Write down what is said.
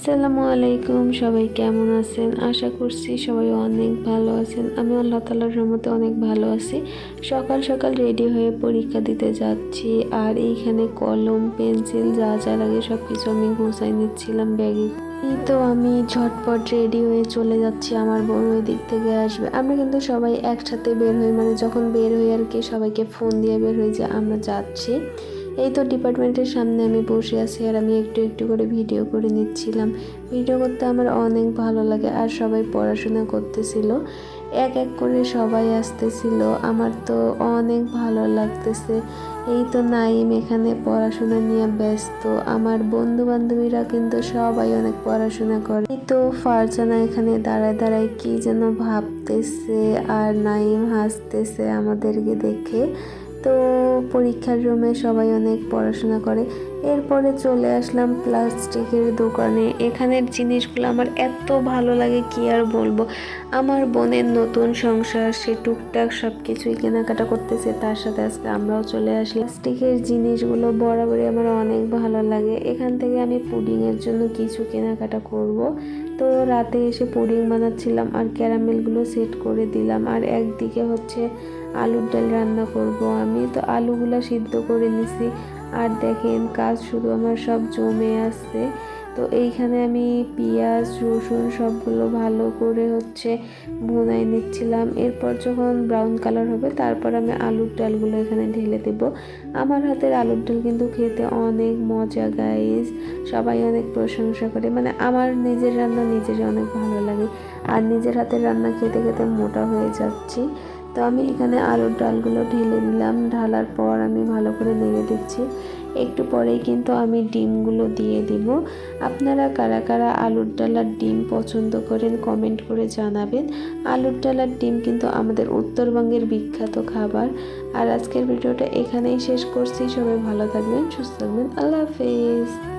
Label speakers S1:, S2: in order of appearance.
S1: আসসালামু আলাইকুম, সবাই কেমন আছেন? আশা করছি সবাই অনেক ভালো আছেন। আমি আল্লাহ তাআলার রহমতে অনেক ভালো আছি। সকাল সকাল রেডি হয়ে পরীক্ষা দিতে যাচ্ছি। আর এইখানে কলম পেন্সিল যা যা লাগে সব কিছু আমি গুছাই নিচ্ছিলাম ব্যাগে। এই তো আমি ঝটপট রেডি হয়ে চলে যাচ্ছি, আমার বোন ওই দিক থেকে আসবে। আমরা কিন্তু সবাই একসাথে বের হই, মানে যখন বের হই আর কি সবাইকে ফোন দিয়ে বের হই যে আমরা যাচ্ছি। এই তো ডিপার্টমেন্টের সামনে আমি বসে আছি আর আমি একটু একটু করে ভিডিও করে নিচ্ছিলাম। ভিডিও করতে আমার অনেক ভালো লাগে। আর সবাই পড়াশোনা করতেছিল, এক এক করে সবাই আসতেছিল, আমার তো অনেক ভালো লাগতেছে। এই তো নাইম এখানে পড়াশোনা নিয়ে ব্যস্ত, আমার বন্ধু বান্ধবীরা কিন্তু সবাই অনেক পড়াশোনা করে। এই তো ফারজানা এখানে দাঁড়ায় দাঁড়ায় কি যেন ভাবতেছে, আর নাইম হাসতেছে আমাদেরকে দেখে। তো পরীক্ষার রুমে সবাই অনেক পড়াশোনা করে। এরপরে চলে আসলাম প্লাস্টিকের দোকানে। এখানের জিনিসগুলো আমার এত ভালো লাগে কি আর বলবো। আমার বোনের নতুন সংসার, সে টুকটাক সব কিছুই কেনাকাটা করতেছে, তার সাথে আজকে আমরাও চলে আসি। প্লাস্টিকের জিনিসগুলো বরাবরই আমার অনেক ভালো লাগে। এখান থেকে আমি পুডিংয়ের জন্য কিছু কেনাকাটা করব। তো রাতে এসে পুডিং বানাচ্ছিলাম আর ক্যারামেলগুলো সেট করে দিলাম। আর একদিকে হচ্ছে আলুর ডাল রান্না করব। আমি তো আলুগুলো সিদ্ধ করে নিছি। আর দেখেন কাজ শুধু আমার সব জমে আসছে। তো এইখানে আমি পেঁয়াজ রসুন সবগুলো ভালো করে হচ্ছে ভুনাই নিচ্ছিলাম। এরপর যখন ব্রাউন কালার হবে তারপর আমি আলুর ডালগুলো এখানে ঢেলে দেব। আমার হাতের আলুর ডাল কিন্তু খেতে অনেক মজা গাইস, সবাই অনেক প্রশংসা করে। মানে আমার নিজের রান্না নিজের অনেক ভালো লাগে, আর নিজের হাতের রান্না খেতে খেতে মোটা হয়ে যাচ্ছি। তো আমি এখানে আলুর ডালগুলো ঢেলে দিলাম। ঢালার পর আমি ভালো করে নেড়ে দিচ্ছি। একটু পরেই কিন্তু আমি ডিমগুলো দিয়ে দিব। আপনারা কারা কারা আলুর ডাল আর ডিম পছন্দ করেন কমেন্ট করে জানাবেন। আলুর ডাল আর ডিম কিন্তু আমাদের উত্তরবঙ্গের বিখ্যাত খাবার। আর আজকের ভিডিওটা এখানেই শেষ করছি। সবাই ভালো থাকবেন, সুস্থ থাকবেন, আল্লাহ হাফেজ।